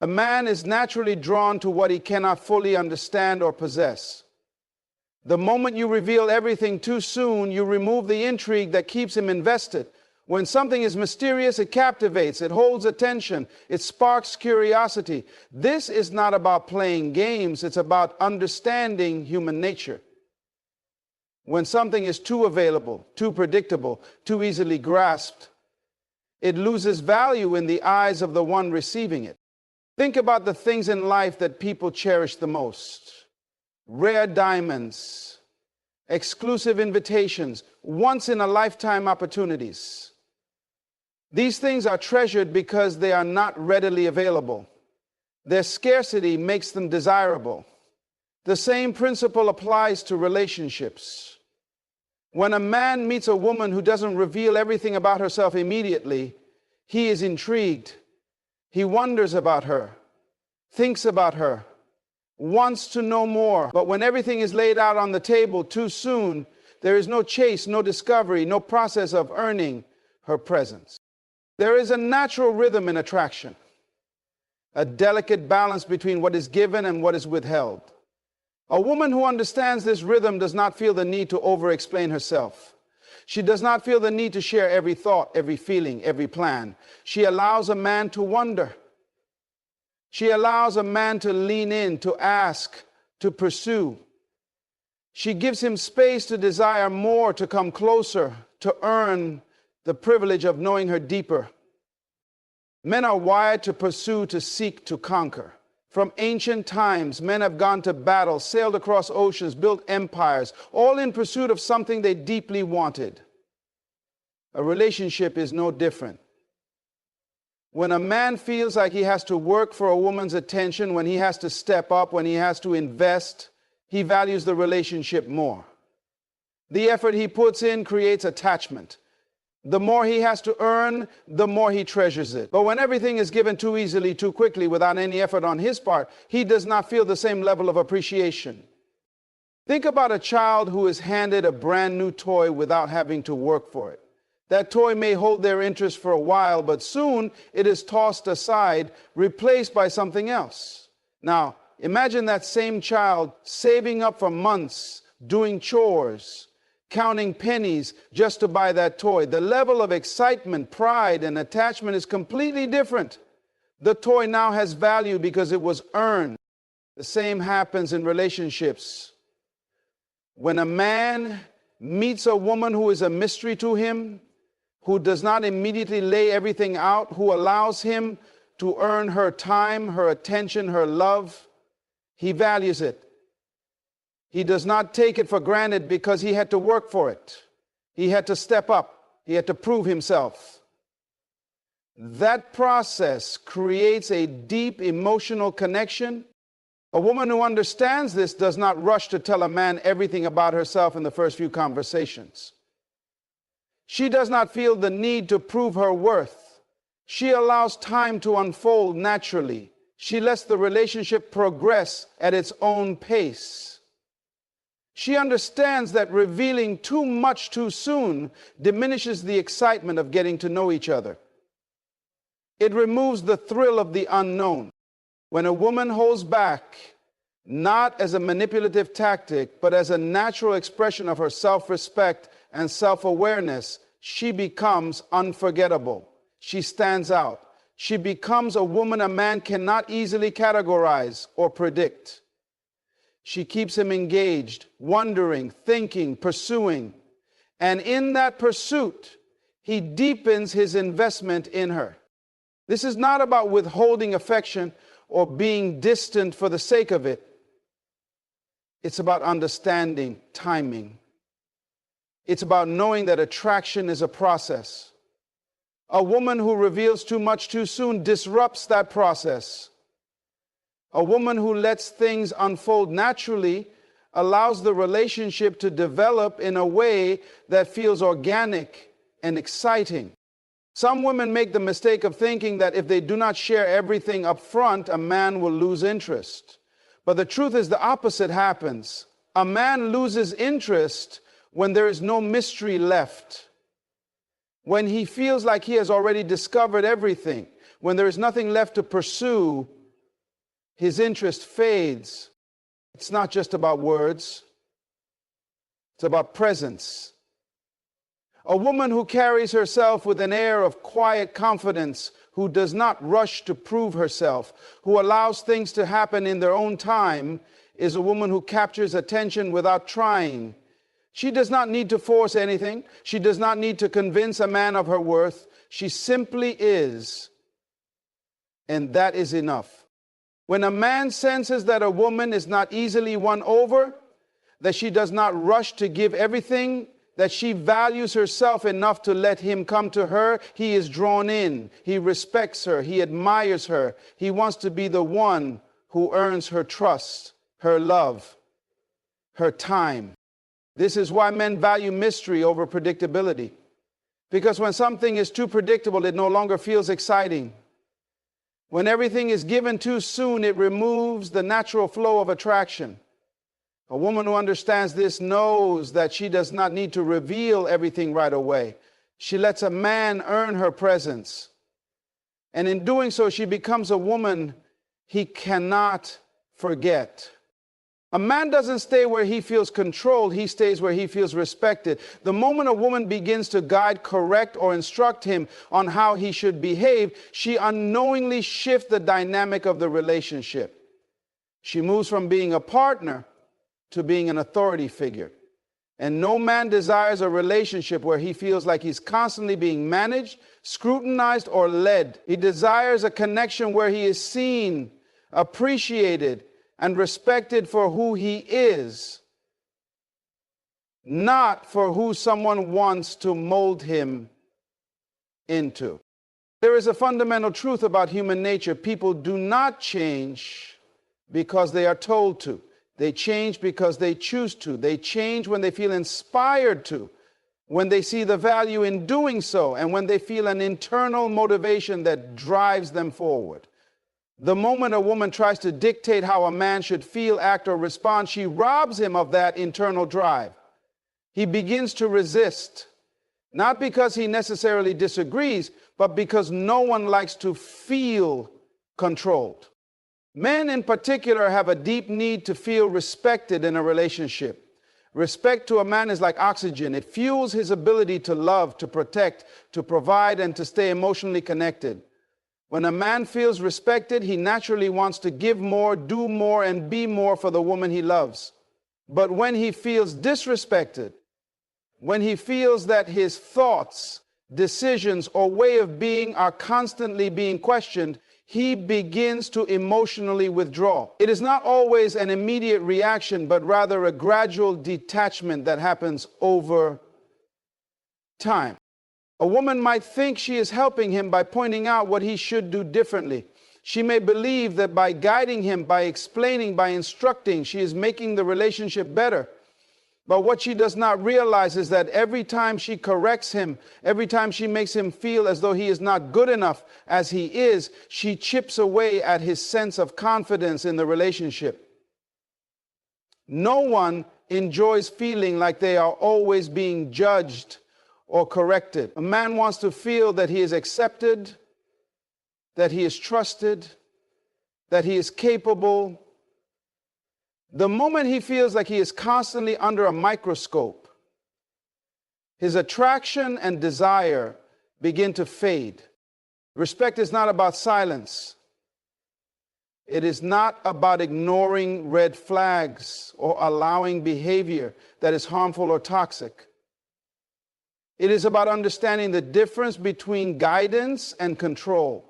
A man is naturally drawn to what he cannot fully understand or possess. The moment you reveal everything too soon, you remove the intrigue that keeps him invested. When something is mysterious, it captivates, it holds attention, it sparks curiosity. This is not about playing games, it's about understanding human nature. When something is too available, too predictable, too easily grasped, it loses value in the eyes of the one receiving it. Think about the things in life that people cherish the most. Rare diamonds, exclusive invitations, once-in-a-lifetime opportunities. These things are treasured because they are not readily available. Their scarcity makes them desirable. The same principle applies to relationships. When a man meets a woman who doesn't reveal everything about herself immediately, he is intrigued. He wonders about her, thinks about her, wants to know more. But when everything is laid out on the table too soon, there is no chase, no discovery, no process of earning her presence. There is a natural rhythm in attraction, a delicate balance between what is given and what is withheld. A woman who understands this rhythm does not feel the need to over-explain herself. She does not feel the need to share every thought, every feeling, every plan. She allows a man to wonder. She allows a man to lean in, to ask, to pursue. She gives him space to desire more, to come closer, to earn the privilege of knowing her deeper. Men are wired to pursue, to seek, to conquer. From ancient times, men have gone to battle, sailed across oceans, built empires, all in pursuit of something they deeply wanted. A relationship is no different. When a man feels like he has to work for a woman's attention, when he has to step up, when he has to invest, he values the relationship more. The effort he puts in creates attachment. The more he has to earn, the more he treasures it. But when everything is given too easily, too quickly, without any effort on his part, he does not feel the same level of appreciation. Think about a child who is handed a brand new toy without having to work for it. That toy may hold their interest for a while, but soon it is tossed aside, replaced by something else. Now, imagine that same child saving up for months, doing chores, counting pennies just to buy that toy. The level of excitement, pride, and attachment is completely different. The toy now has value because it was earned. The same happens in relationships. When a man meets a woman who is a mystery to him, who does not immediately lay everything out, who allows him to earn her time, her attention, her love, he values it. He does not take it for granted because he had to work for it. He had to step up. He had to prove himself. That process creates a deep emotional connection. A woman who understands this does not rush to tell a man everything about herself in the first few conversations. She does not feel the need to prove her worth. She allows time to unfold naturally. She lets the relationship progress at its own pace. She understands that revealing too much too soon diminishes the excitement of getting to know each other. It removes the thrill of the unknown. When a woman holds back, not as a manipulative tactic, but as a natural expression of her self-respect and self-awareness, she becomes unforgettable. She stands out. She becomes a woman a man cannot easily categorize or predict. She keeps him engaged, wondering, thinking, pursuing. And in that pursuit, he deepens his investment in her. This is not about withholding affection or being distant for the sake of it. It's about understanding timing. It's about knowing that attraction is a process. A woman who reveals too much too soon disrupts that process. A woman who lets things unfold naturally allows the relationship to develop in a way that feels organic and exciting. Some women make the mistake of thinking that if they do not share everything up front, a man will lose interest. But the truth is the opposite happens. A man loses interest when there is no mystery left. When he feels like he has already discovered everything. When there is nothing left to pursue his interest fades. It's not just about words. It's about presence. A woman who carries herself with an air of quiet confidence, who does not rush to prove herself, who allows things to happen in their own time, is a woman who captures attention without trying. She does not need to force anything. She does not need to convince a man of her worth. She simply is, and that is enough. When a man senses that a woman is not easily won over, that she does not rush to give everything, that she values herself enough to let him come to her, he is drawn in. He respects her. He admires her. He wants to be the one who earns her trust, her love, her time. This is why men value mystery over predictability. Because when something is too predictable, it no longer feels exciting. When everything is given too soon, it removes the natural flow of attraction. A woman who understands this knows that she does not need to reveal everything right away. She lets a man earn her presence. And in doing so, she becomes a woman he cannot forget. A man doesn't stay where he feels controlled. He stays where he feels respected. The moment a woman begins to guide, correct, or instruct him on how he should behave, she unknowingly shifts the dynamic of the relationship. She moves from being a partner to being an authority figure. And no man desires a relationship where he feels like he's constantly being managed, scrutinized, or led. He desires a connection where he is seen, appreciated, and respected for who he is, not for who someone wants to mold him into. There is a fundamental truth about human nature. People do not change because they are told to. They change because they choose to. They change when they feel inspired to, when they see the value in doing so, and when they feel an internal motivation that drives them forward. The moment a woman tries to dictate how a man should feel, act, or respond, she robs him of that internal drive. He begins to resist, not because he necessarily disagrees, but because no one likes to feel controlled. Men in particular have a deep need to feel respected in a relationship. Respect to a man is like oxygen. It fuels his ability to love, to protect, to provide, and to stay emotionally connected. When a man feels respected, he naturally wants to give more, do more, and be more for the woman he loves. But when he feels disrespected, when he feels that his thoughts, decisions, or way of being are constantly being questioned, he begins to emotionally withdraw. It is not always an immediate reaction, but rather a gradual detachment that happens over time. A woman might think she is helping him by pointing out what he should do differently. She may believe that by guiding him, by explaining, by instructing, she is making the relationship better. But what she does not realize is that every time she corrects him, every time she makes him feel as though he is not good enough as he is, she chips away at his sense of confidence in the relationship. No one enjoys feeling like they are always being judged or corrected. A man wants to feel that he is accepted, that he is trusted, that he is capable. The moment he feels like he is constantly under a microscope, his attraction and desire begin to fade. Respect is not about silence. It is not about ignoring red flags or allowing behavior that is harmful or toxic. It is about understanding the difference between guidance and control.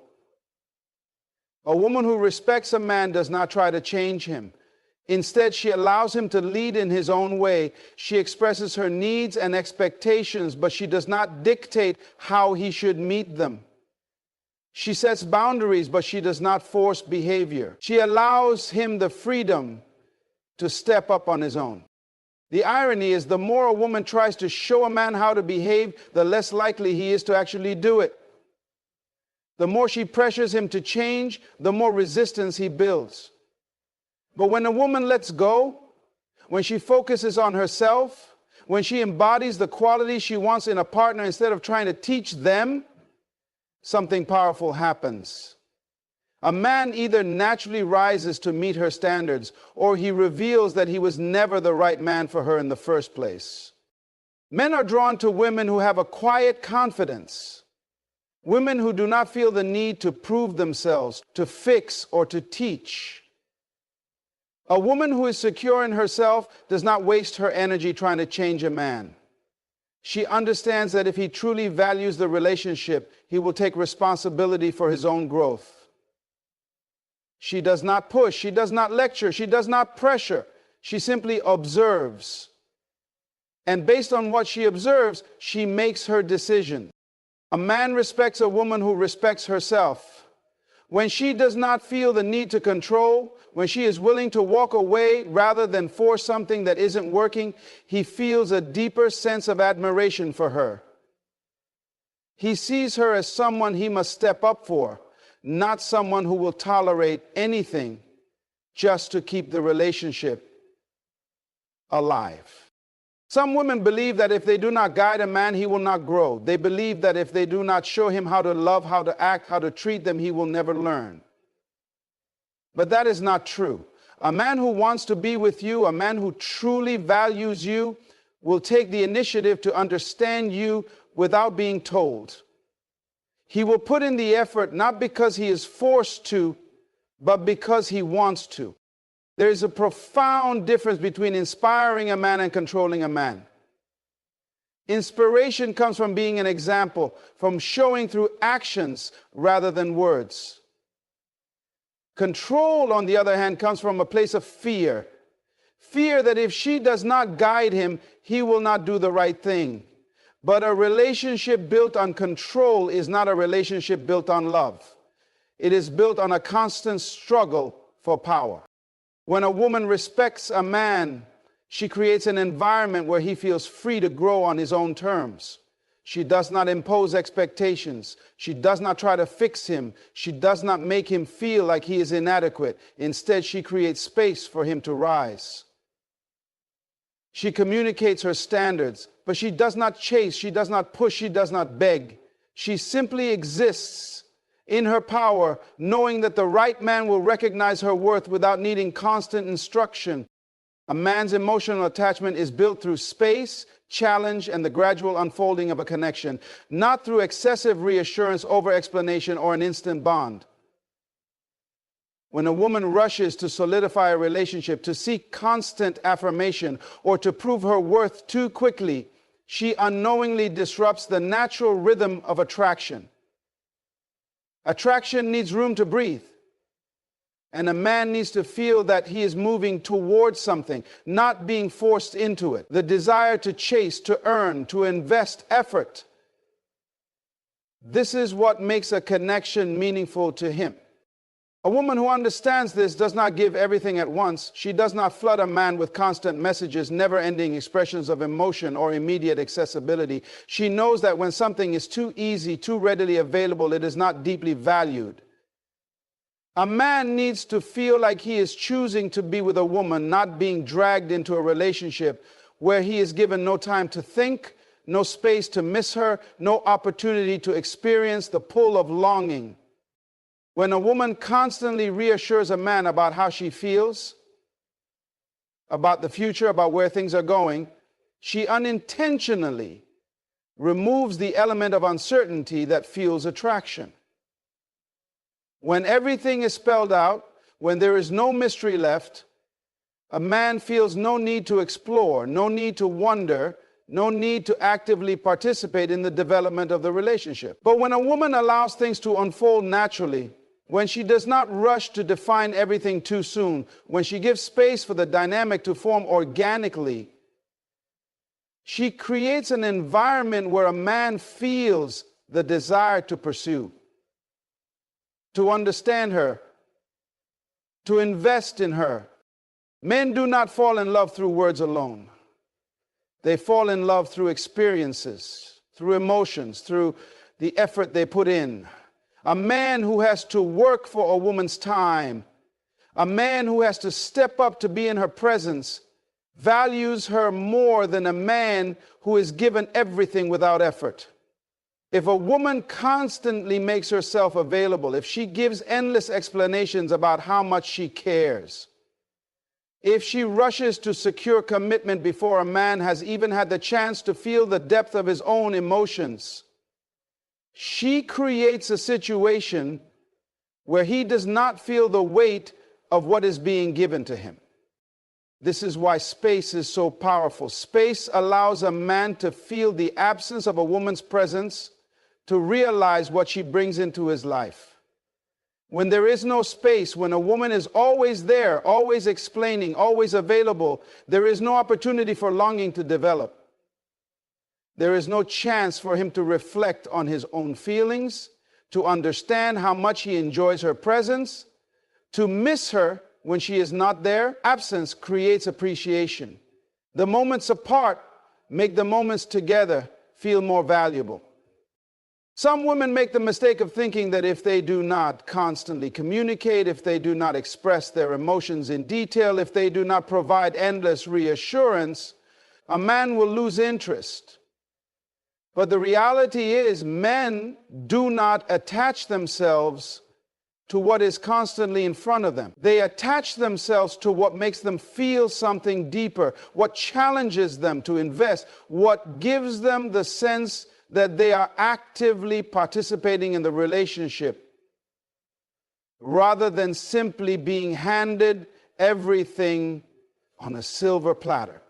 A woman who respects a man does not try to change him. Instead, she allows him to lead in his own way. She expresses her needs and expectations, but she does not dictate how he should meet them. She sets boundaries, but she does not force behavior. She allows him the freedom to step up on his own. The irony is, the more a woman tries to show a man how to behave, the less likely he is to actually do it. The more she pressures him to change, the more resistance he builds. But when a woman lets go, when she focuses on herself, when she embodies the qualities she wants in a partner instead of trying to teach them, something powerful happens. A man either naturally rises to meet her standards, or he reveals that he was never the right man for her in the first place. Men are drawn to women who have a quiet confidence, women who do not feel the need to prove themselves, to fix, or to teach. A woman who is secure in herself does not waste her energy trying to change a man. She understands that if he truly values the relationship, he will take responsibility for his own growth. She does not push, she does not lecture, she does not pressure. She simply observes. And based on what she observes, she makes her decision. A man respects a woman who respects herself. When she does not feel the need to control, when she is willing to walk away rather than force something that isn't working, he feels a deeper sense of admiration for her. He sees her as someone he must step up for, not someone who will tolerate anything just to keep the relationship alive. Some women believe that if they do not guide a man, he will not grow. They believe that if they do not show him how to love, how to act, how to treat them, he will never learn. But that is not true. A man who wants to be with you, a man who truly values you, will take the initiative to understand you without being told. He will put in the effort not because he is forced to, but because he wants to. There is a profound difference between inspiring a man and controlling a man. Inspiration comes from being an example, from showing through actions rather than words. Control, on the other hand, comes from a place of fear. Fear that if she does not guide him, he will not do the right thing. But a relationship built on control is not a relationship built on love. It is built on a constant struggle for power. When a woman respects a man, she creates an environment where he feels free to grow on his own terms. She does not impose expectations. She does not try to fix him. She does not make him feel like he is inadequate. Instead, she creates space for him to rise. She communicates her standards, but she does not chase, she does not push, she does not beg. She simply exists in her power, knowing that the right man will recognize her worth without needing constant instruction. A man's emotional attachment is built through space, challenge, and the gradual unfolding of a connection, not through excessive reassurance, over-explanation, or an instant bond. When a woman rushes to solidify a relationship, to seek constant affirmation, or to prove her worth too quickly, she unknowingly disrupts the natural rhythm of attraction. Attraction needs room to breathe. And a man needs to feel that he is moving towards something, not being forced into it. The desire to chase, to earn, to invest effort. This is what makes a connection meaningful to him. A woman who understands this does not give everything at once. She does not flood a man with constant messages, never-ending expressions of emotion, or immediate accessibility. She knows that when something is too easy, too readily available, it is not deeply valued. A man needs to feel like he is choosing to be with a woman, not being dragged into a relationship where he is given no time to think, no space to miss her, no opportunity to experience the pull of longing. When a woman constantly reassures a man about how she feels, about the future, about where things are going, she unintentionally removes the element of uncertainty that fuels attraction. When everything is spelled out, when there is no mystery left, a man feels no need to explore, no need to wonder, no need to actively participate in the development of the relationship. But when a woman allows things to unfold naturally, when she does not rush to define everything too soon, when she gives space for the dynamic to form organically, she creates an environment where a man feels the desire to pursue, to understand her, to invest in her. Men do not fall in love through words alone. They fall in love through experiences, through emotions, through the effort they put in. A man who has to work for a woman's time, a man who has to step up to be in her presence, values her more than a man who is given everything without effort. If a woman constantly makes herself available, if she gives endless explanations about how much she cares, if she rushes to secure commitment before a man has even had the chance to feel the depth of his own emotions, she creates a situation where he does not feel the weight of what is being given to him. This is why space is so powerful. Space allows a man to feel the absence of a woman's presence, to realize what she brings into his life. When there is no space, when a woman is always there, always explaining, always available, there is no opportunity for longing to develop. There is no chance for him to reflect on his own feelings, to understand how much he enjoys her presence, to miss her when she is not there. Absence creates appreciation. The moments apart make the moments together feel more valuable. Some women make the mistake of thinking that if they do not constantly communicate, if they do not express their emotions in detail, if they do not provide endless reassurance, a man will lose interest. But the reality is, men do not attach themselves to what is constantly in front of them. They attach themselves to what makes them feel something deeper, what challenges them to invest, what gives them the sense that they are actively participating in the relationship, rather than simply being handed everything on a silver platter.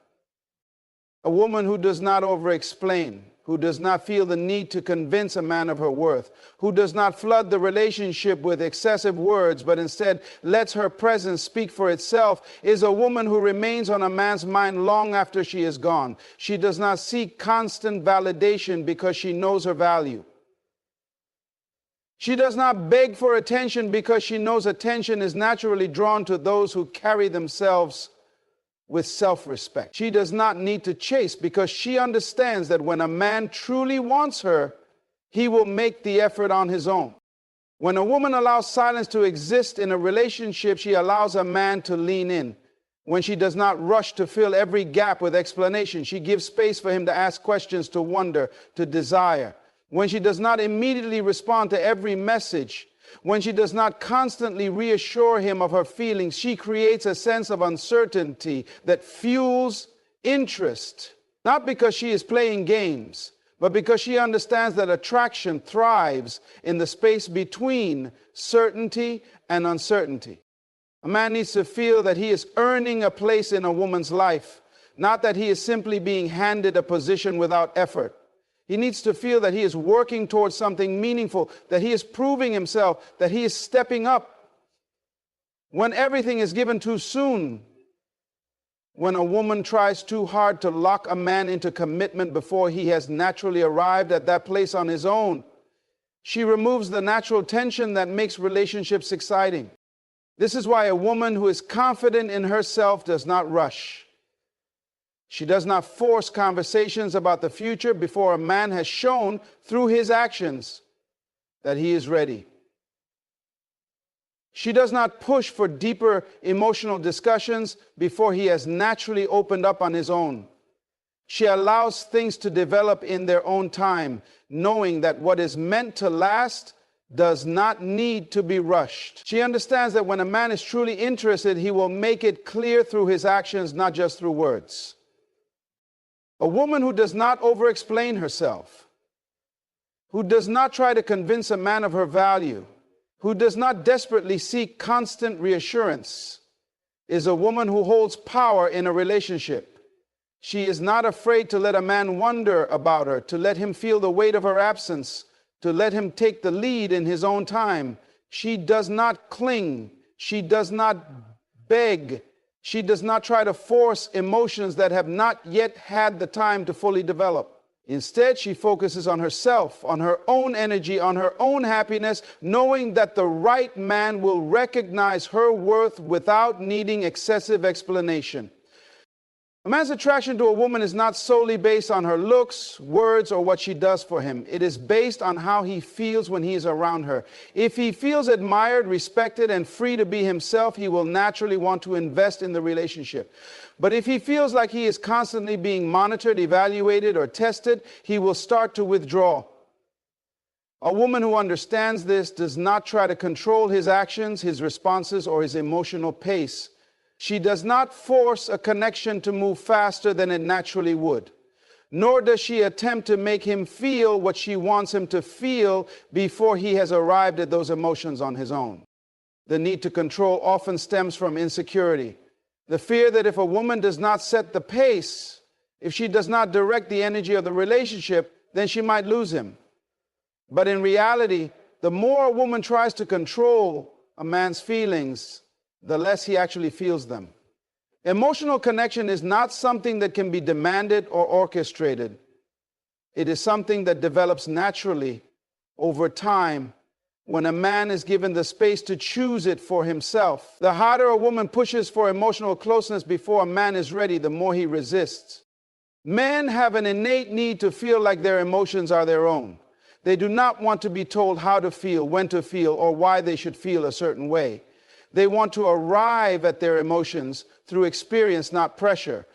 A woman who does not over-explain, who does not feel the need to convince a man of her worth, who does not flood the relationship with excessive words, but instead lets her presence speak for itself, is a woman who remains on a man's mind long after she is gone. She does not seek constant validation because she knows her value. She does not beg for attention because she knows attention is naturally drawn to those who carry themselves with self-respect. She does not need to chase because she understands that when a man truly wants her, he will make the effort on his own. When a woman allows silence to exist in a relationship, she allows a man to lean in. When she does not rush to fill every gap with explanation, she gives space for him to ask questions, to wonder, to desire. When she does not immediately respond to every message, when she does not constantly reassure him of her feelings, she creates a sense of uncertainty that fuels interest, not because she is playing games, but because she understands that attraction thrives in the space between certainty and uncertainty. A man needs to feel that he is earning a place in a woman's life, not that he is simply being handed a position without effort. He needs to feel that he is working towards something meaningful, that he is proving himself, that he is stepping up. When everything is given too soon, when a woman tries too hard to lock a man into commitment before he has naturally arrived at that place on his own, she removes the natural tension that makes relationships exciting. This is why a woman who is confident in herself does not rush. She does not force conversations about the future before a man has shown through his actions that he is ready. She does not push for deeper emotional discussions before he has naturally opened up on his own. She allows things to develop in their own time, knowing that what is meant to last does not need to be rushed. She understands that when a man is truly interested, he will make it clear through his actions, not just through words. A woman who does not over-explain herself, who does not try to convince a man of her value, who does not desperately seek constant reassurance, is a woman who holds power in a relationship. She is not afraid to let a man wonder about her, to let him feel the weight of her absence, to let him take the lead in his own time. She does not cling. She does not beg. She does not try to force emotions that have not yet had the time to fully develop. Instead, she focuses on herself, on her own energy, on her own happiness, knowing that the right man will recognize her worth without needing excessive explanation. A man's attraction to a woman is not solely based on her looks, words, or what she does for him. It is based on how he feels when he is around her. If he feels admired, respected, and free to be himself, he will naturally want to invest in the relationship. But if he feels like he is constantly being monitored, evaluated, or tested, he will start to withdraw. A woman who understands this does not try to control his actions, his responses, or his emotional pace. She does not force a connection to move faster than it naturally would, nor does she attempt to make him feel what she wants him to feel before he has arrived at those emotions on his own. The need to control often stems from insecurity. The fear that if a woman does not set the pace, if she does not direct the energy of the relationship, then she might lose him. But in reality, the more a woman tries to control a man's feelings, the less he actually feels them. Emotional connection is not something that can be demanded or orchestrated. It is something that develops naturally over time when a man is given the space to choose it for himself. The harder a woman pushes for emotional closeness before a man is ready, the more he resists. Men have an innate need to feel like their emotions are their own. They do not want to be told how to feel, when to feel, or why they should feel a certain way. They want to arrive at their emotions through experience, not pressure.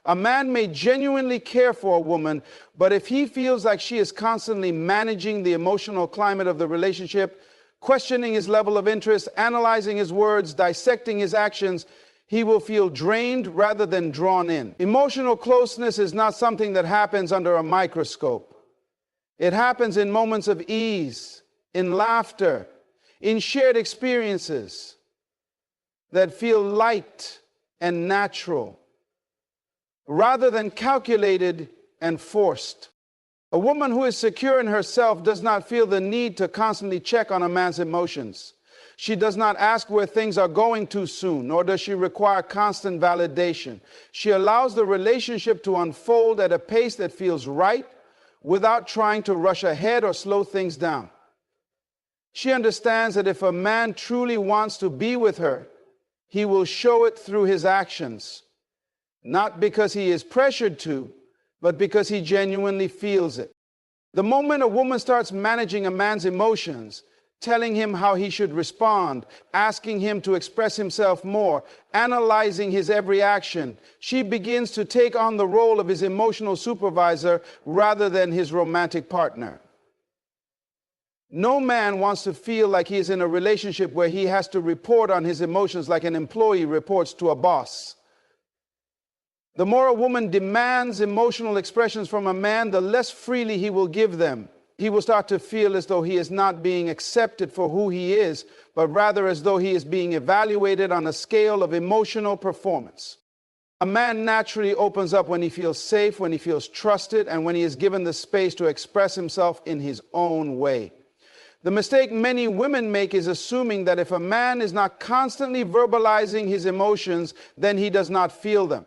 A man may genuinely care for a woman, but if he feels like she is constantly managing the emotional climate of the relationship, questioning his level of interest, analyzing his words, dissecting his actions, he will feel drained rather than drawn in. Emotional closeness is not something that happens under a microscope. It happens in moments of ease, in laughter, in shared experiences that feel light and natural, rather than calculated and forced. A woman who is secure in herself does not feel the need to constantly check on a man's emotions. She does not ask where things are going too soon, nor does she require constant validation. She allows the relationship to unfold at a pace that feels right without trying to rush ahead or slow things down. She understands that if a man truly wants to be with her, he will show it through his actions, not because he is pressured to, but because he genuinely feels it. The moment a woman starts managing a man's emotions, telling him how he should respond, asking him to express himself more, analyzing his every action, she begins to take on the role of his emotional supervisor rather than his romantic partner. No man wants to feel like he is in a relationship where he has to report on his emotions like an employee reports to a boss. The more a woman demands emotional expressions from a man, the less freely he will give them. He will start to feel as though he is not being accepted for who he is, but rather as though he is being evaluated on a scale of emotional performance. A man naturally opens up when he feels safe, when he feels trusted, and when he is given the space to express himself in his own way. The mistake many women make is assuming that if a man is not constantly verbalizing his emotions, then he does not feel them.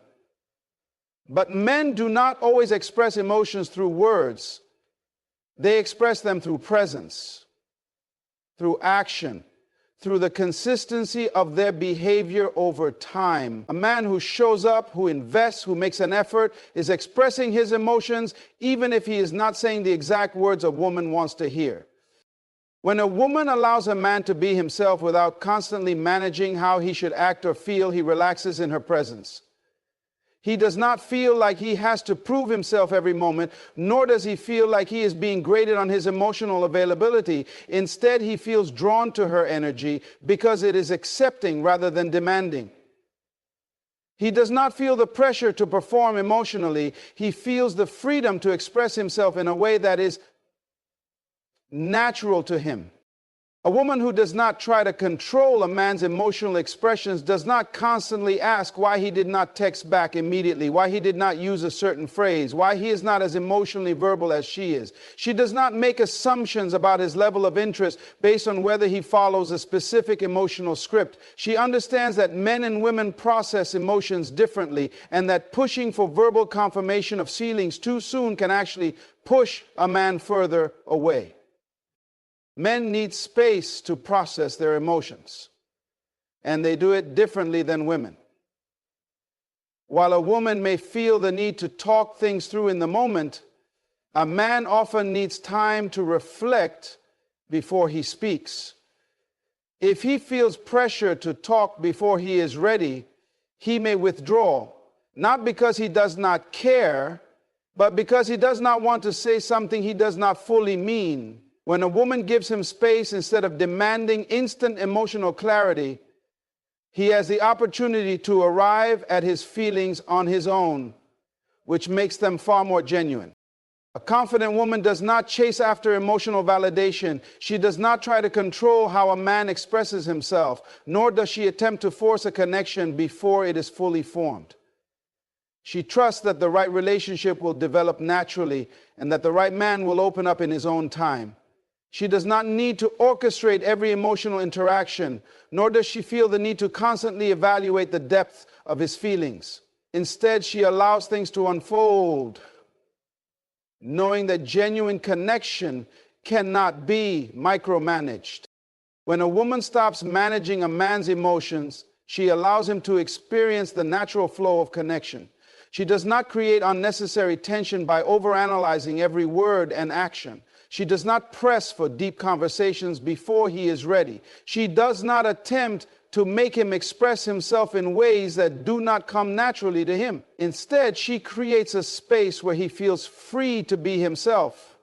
But men do not always express emotions through words. They express them through presence, through action, through the consistency of their behavior over time. A man who shows up, who invests, who makes an effort, is expressing his emotions, even if he is not saying the exact words a woman wants to hear. When a woman allows a man to be himself without constantly managing how he should act or feel, he relaxes in her presence. He does not feel like he has to prove himself every moment, nor does he feel like he is being graded on his emotional availability. Instead, he feels drawn to her energy because it is accepting rather than demanding. He does not feel the pressure to perform emotionally. He feels the freedom to express himself in a way that is natural to him. A woman who does not try to control a man's emotional expressions does not constantly ask why he did not text back immediately, why he did not use a certain phrase, why he is not as emotionally verbal as she is. She does not make assumptions about his level of interest based on whether he follows a specific emotional script. She understands that men and women process emotions differently, and that pushing for verbal confirmation of feelings too soon can actually push a man further away. Men need space to process their emotions, and they do it differently than women. While a woman may feel the need to talk things through in the moment, a man often needs time to reflect before he speaks. If he feels pressure to talk before he is ready, he may withdraw, not because he does not care, but because he does not want to say something he does not fully mean. When a woman gives him space instead of demanding instant emotional clarity, he has the opportunity to arrive at his feelings on his own, which makes them far more genuine. A confident woman does not chase after emotional validation. She does not try to control how a man expresses himself, nor does she attempt to force a connection before it is fully formed. She trusts that the right relationship will develop naturally and that the right man will open up in his own time. She does not need to orchestrate every emotional interaction, nor does she feel the need to constantly evaluate the depth of his feelings. Instead, she allows things to unfold, knowing that genuine connection cannot be micromanaged. When a woman stops managing a man's emotions, she allows him to experience the natural flow of connection. She does not create unnecessary tension by overanalyzing every word and action. She does not press for deep conversations before he is ready. She does not attempt to make him express himself in ways that do not come naturally to him. Instead, she creates a space where he feels free to be himself,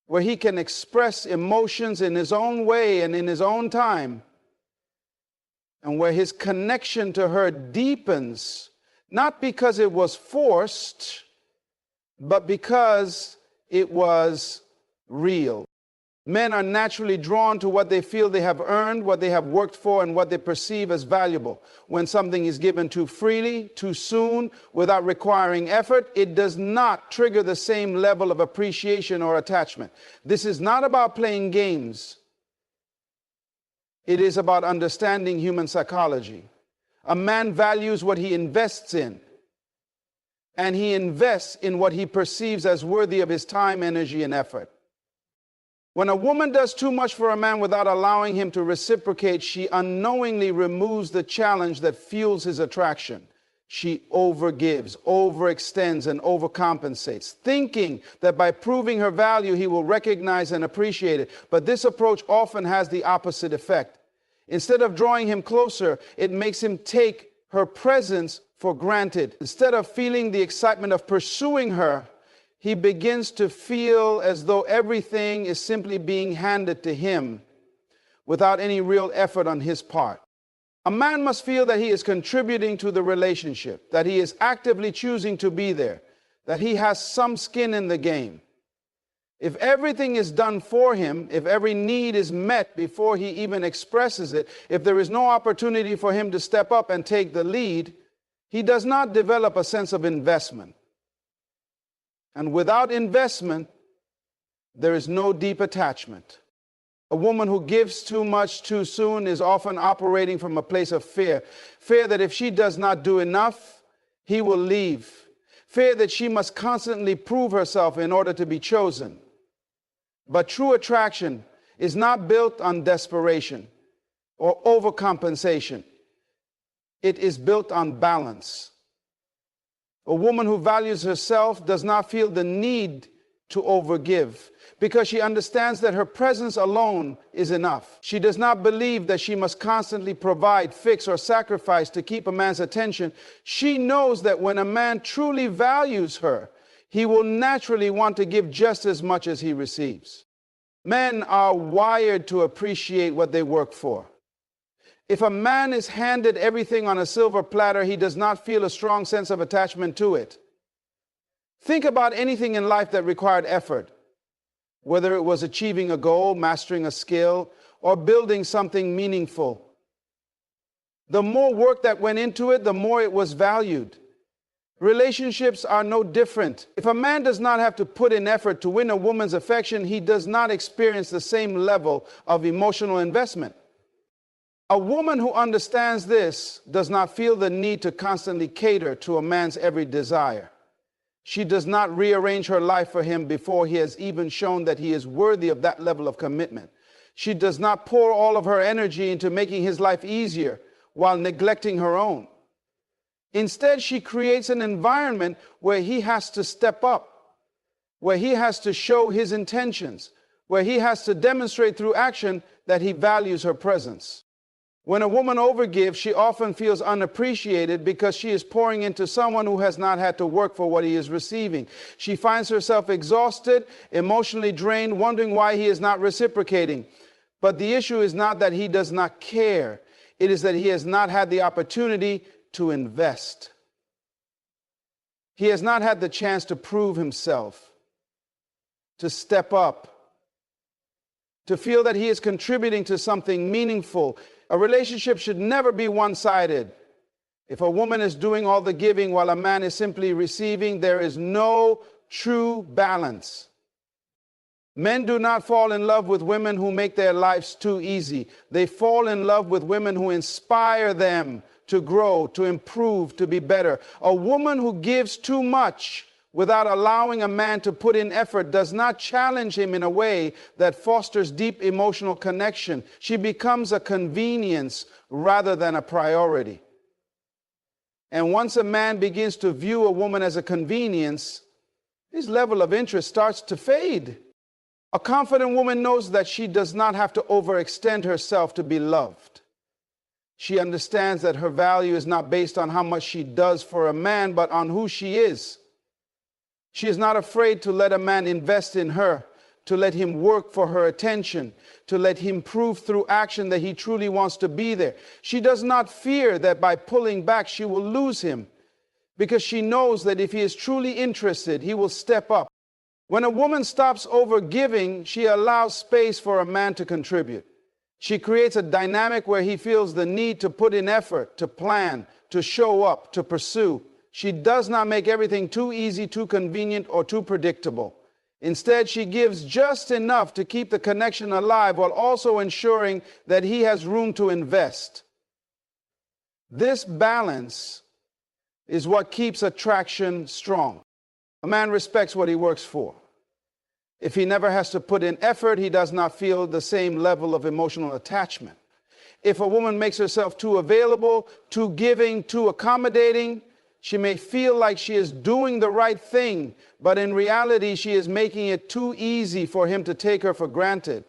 where he can express emotions in his own way and in his own time, and where his connection to her deepens, not because it was forced, but because it was real. Men are naturally drawn to what they feel they have earned, what they have worked for, and what they perceive as valuable. When something is given too freely, too soon, without requiring effort, it does not trigger the same level of appreciation or attachment. This is not about playing games. It is about understanding human psychology. A man values what he invests in, and he invests in what he perceives as worthy of his time, energy, and effort. When a woman does too much for a man without allowing him to reciprocate, she unknowingly removes the challenge that fuels his attraction. She overgives, overextends, and overcompensates, thinking that by proving her value, he will recognize and appreciate it. But this approach often has the opposite effect. Instead of drawing him closer, it makes him take her presence for granted. Instead of feeling the excitement of pursuing her, he begins to feel as though everything is simply being handed to him without any real effort on his part. A man must feel that he is contributing to the relationship, that he is actively choosing to be there, that he has some skin in the game. If everything is done for him, if every need is met before he even expresses it, if there is no opportunity for him to step up and take the lead, he does not develop a sense of investment. And without investment, there is no deep attachment. A woman who gives too much too soon is often operating from a place of fear. Fear that if she does not do enough, he will leave. Fear that she must constantly prove herself in order to be chosen. But true attraction is not built on desperation or overcompensation. It is built on balance. A woman who values herself does not feel the need to overgive because she understands that her presence alone is enough. She does not believe that she must constantly provide, fix, or sacrifice to keep a man's attention. She knows that when a man truly values her, he will naturally want to give just as much as he receives. Men are wired to appreciate what they work for. If a man is handed everything on a silver platter, he does not feel a strong sense of attachment to it. Think about anything in life that required effort, whether it was achieving a goal, mastering a skill, or building something meaningful. The more work that went into it, the more it was valued. Relationships are no different. If a man does not have to put in effort to win a woman's affection, he does not experience the same level of emotional investment. A woman who understands this does not feel the need to constantly cater to a man's every desire. She does not rearrange her life for him before he has even shown that he is worthy of that level of commitment. She does not pour all of her energy into making his life easier while neglecting her own. Instead, she creates an environment where he has to step up, where he has to show his intentions, where he has to demonstrate through action that he values her presence. When a woman overgives, she often feels unappreciated because she is pouring into someone who has not had to work for what he is receiving. She finds herself exhausted, emotionally drained, wondering why he is not reciprocating. But the issue is not that he does not care. It is that he has not had the opportunity to invest. He has not had the chance to prove himself, to step up, to feel that he is contributing to something meaningful. A relationship should never be one-sided. If a woman is doing all the giving while a man is simply receiving, there is no true balance. Men do not fall in love with women who make their lives too easy. They fall in love with women who inspire them to grow, to improve, to be better. A woman who gives too much without allowing a man to put in effort does not challenge him in a way that fosters deep emotional connection. She becomes a convenience rather than a priority. And once a man begins to view a woman as a convenience, his level of interest starts to fade. A confident woman knows that she does not have to overextend herself to be loved. She understands that her value is not based on how much she does for a man, but on who she is. She is not afraid to let a man invest in her, to let him work for her attention, to let him prove through action that he truly wants to be there. She does not fear that by pulling back she will lose him, because she knows that if he is truly interested, he will step up. When a woman stops overgiving, she allows space for a man to contribute. She creates a dynamic where he feels the need to put in effort, to plan, to show up, to pursue. She does not make everything too easy, too convenient, or too predictable. Instead, she gives just enough to keep the connection alive while also ensuring that he has room to invest. This balance is what keeps attraction strong. A man respects what he works for. If he never has to put in effort, he does not feel the same level of emotional attachment. If a woman makes herself too available, too giving, too accommodating, she may feel like she is doing the right thing, but in reality, she is making it too easy for him to take her for granted.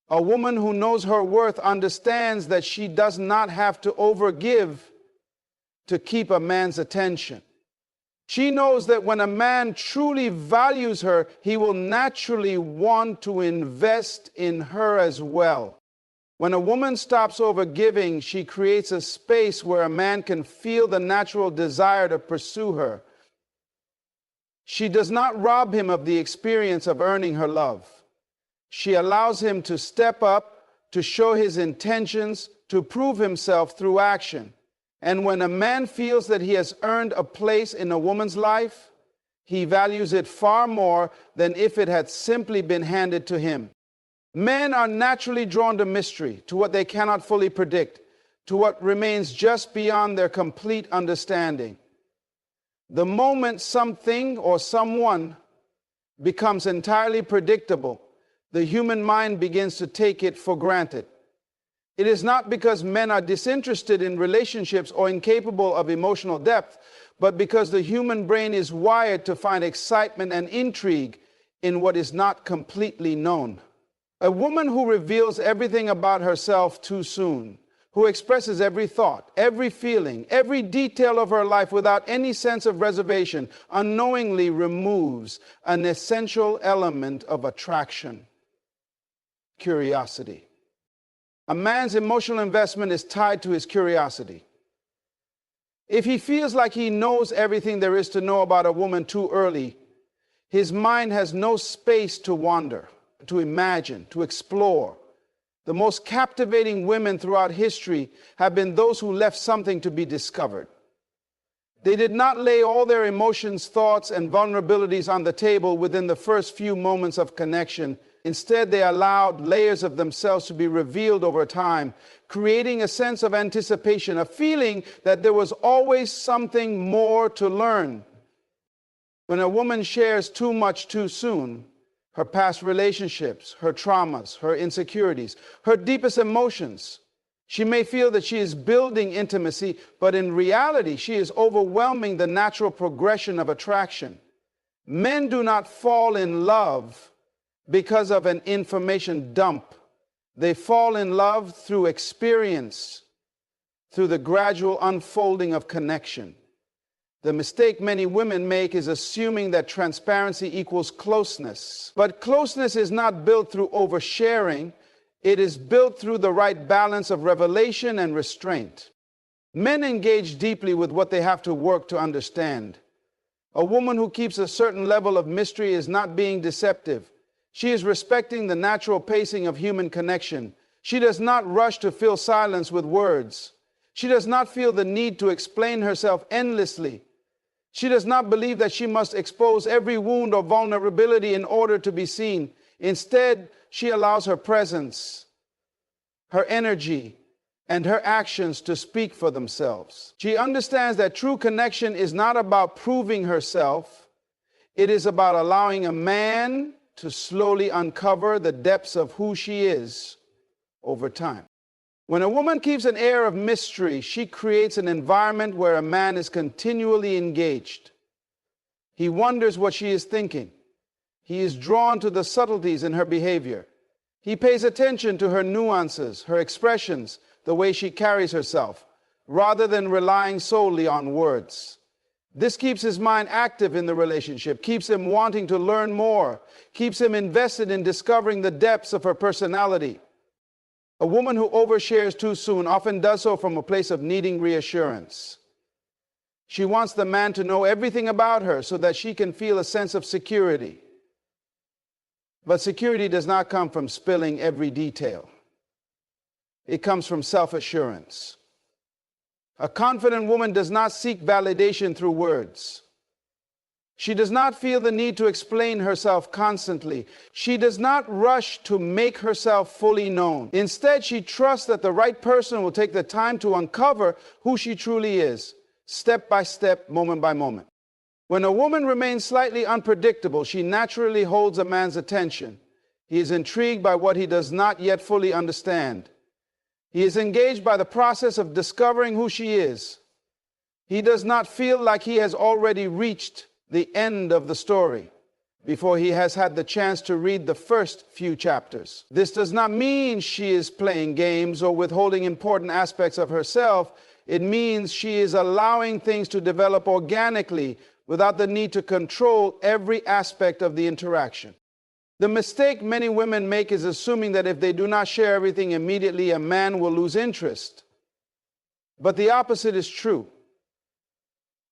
A woman who knows her worth understands that she does not have to overgive to keep a man's attention. She knows that when a man truly values her, he will naturally want to invest in her as well. When a woman stops overgiving, she creates a space where a man can feel the natural desire to pursue her. She does not rob him of the experience of earning her love. She allows him to step up, to show his intentions, to prove himself through action. And when a man feels that he has earned a place in a woman's life, he values it far more than if it had simply been handed to him. Men are naturally drawn to mystery, to what they cannot fully predict, to what remains just beyond their complete understanding. The moment something or someone becomes entirely predictable, the human mind begins to take it for granted. It is not because men are disinterested in relationships or incapable of emotional depth, but because the human brain is wired to find excitement and intrigue in what is not completely known. A woman who reveals everything about herself too soon, who expresses every thought, every feeling, every detail of her life without any sense of reservation, unknowingly removes an essential element of attraction: curiosity. A man's emotional investment is tied to his curiosity. If he feels like he knows everything there is to know about a woman too early, his mind has no space to wander, to imagine, to explore. The most captivating women throughout history have been those who left something to be discovered. They did not lay all their emotions, thoughts, and vulnerabilities on the table within the first few moments of connection. Instead, they allowed layers of themselves to be revealed over time, creating a sense of anticipation, a feeling that there was always something more to learn. When a woman shares too much too soon, her past relationships, her traumas, her insecurities, her deepest emotions, she may feel that she is building intimacy, but in reality, she is overwhelming the natural progression of attraction. Men do not fall in love because of an information dump. They fall in love through experience, through the gradual unfolding of connection. The mistake many women make is assuming that transparency equals closeness. But closeness is not built through oversharing. It is built through the right balance of revelation and restraint. Men engage deeply with what they have to work to understand. A woman who keeps a certain level of mystery is not being deceptive. She is respecting the natural pacing of human connection. She does not rush to fill silence with words. She does not feel the need to explain herself endlessly. She does not believe that she must expose every wound or vulnerability in order to be seen. Instead, she allows her presence, her energy, and her actions to speak for themselves. She understands that true connection is not about proving herself. It is about allowing a man to slowly uncover the depths of who she is over time. When a woman keeps an air of mystery, she creates an environment where a man is continually engaged. He wonders what she is thinking. He is drawn to the subtleties in her behavior. He pays attention to her nuances, her expressions, the way she carries herself, rather than relying solely on words. This keeps his mind active in the relationship, keeps him wanting to learn more, keeps him invested in discovering the depths of her personality. A woman who overshares too soon often does so from a place of needing reassurance. She wants the man to know everything about her so that she can feel a sense of security. But security does not come from spilling every detail. It comes from self-assurance. A confident woman does not seek validation through words. She does not feel the need to explain herself constantly. She does not rush to make herself fully known. Instead, she trusts that the right person will take the time to uncover who she truly is, step by step, moment by moment. When a woman remains slightly unpredictable, she naturally holds a man's attention. He is intrigued by what he does not yet fully understand. He is engaged by the process of discovering who she is. He does not feel like he has already reached the end of the story before he has had the chance to read the first few chapters. This does not mean she is playing games or withholding important aspects of herself. It means she is allowing things to develop organically without the need to control every aspect of the interaction. The mistake many women make is assuming that if they do not share everything immediately, a man will lose interest. But the opposite is true.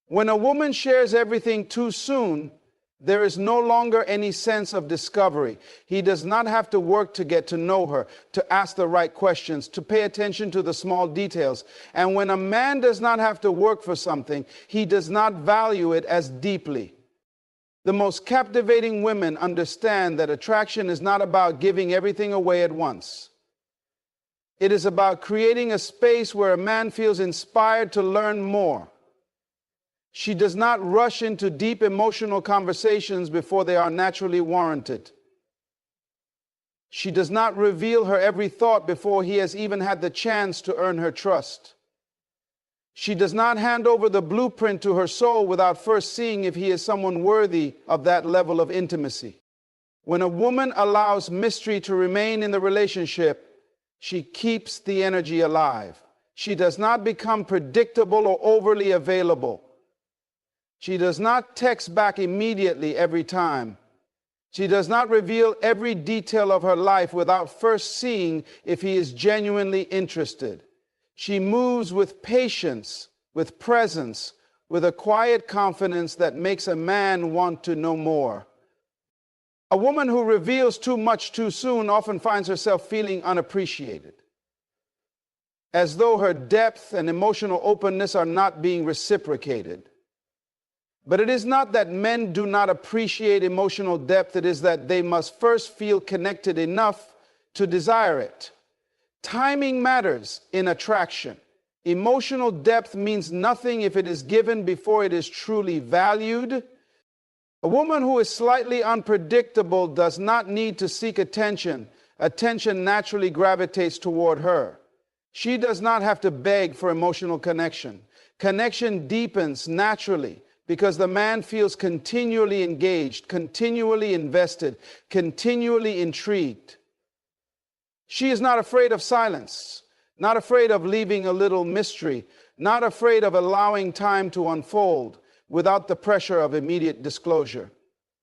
When a woman shares everything too soon, there is no longer any sense of discovery. He does not have to work to get to know her, to ask the right questions, to pay attention to the small details. And when a man does not have to work for something, he does not value it as deeply. The most captivating women understand that attraction is not about giving everything away at once. It is about creating a space where a man feels inspired to learn more. She does not rush into deep emotional conversations before they are naturally warranted. She does not reveal her every thought before he has even had the chance to earn her trust. She does not hand over the blueprint to her soul without first seeing if he is someone worthy of that level of intimacy. When a woman allows mystery to remain in the relationship, she keeps the energy alive. She does not become predictable or overly available. She does not text back immediately every time. She does not reveal every detail of her life without first seeing if he is genuinely interested. She moves with patience, with presence, with a quiet confidence that makes a man want to know more. A woman who reveals too much too soon often finds herself feeling unappreciated, as though her depth and emotional openness are not being reciprocated. But it is not that men do not appreciate emotional depth. It is that they must first feel connected enough to desire it. Timing matters in attraction. Emotional depth means nothing if it is given before it is truly valued. A woman who is slightly unpredictable does not need to seek attention. Attention naturally gravitates toward her. She does not have to beg for emotional connection. Connection deepens naturally, because the man feels continually engaged, continually invested, continually intrigued. She is not afraid of silence, not afraid of leaving a little mystery, not afraid of allowing time to unfold without the pressure of immediate disclosure.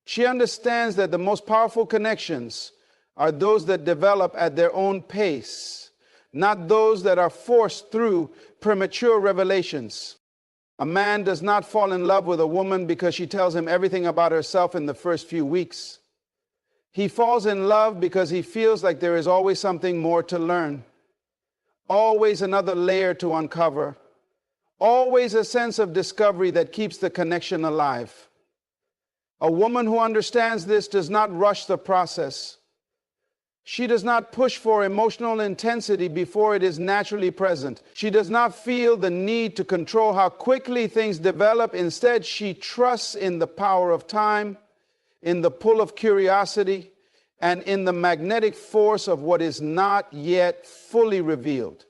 She understands that the most powerful connections are those that develop at their own pace, not those that are forced through premature revelations. A man does not fall in love with a woman because she tells him everything about herself in the first few weeks. He falls in love because he feels like there is always something more to learn, always another layer to uncover, always a sense of discovery that keeps the connection alive. A woman who understands this does not rush the process. She does not push for emotional intensity before it is naturally present. She does not feel the need to control how quickly things develop. Instead, she trusts in the power of time, in the pull of curiosity, and in the magnetic force of what is not yet fully revealed.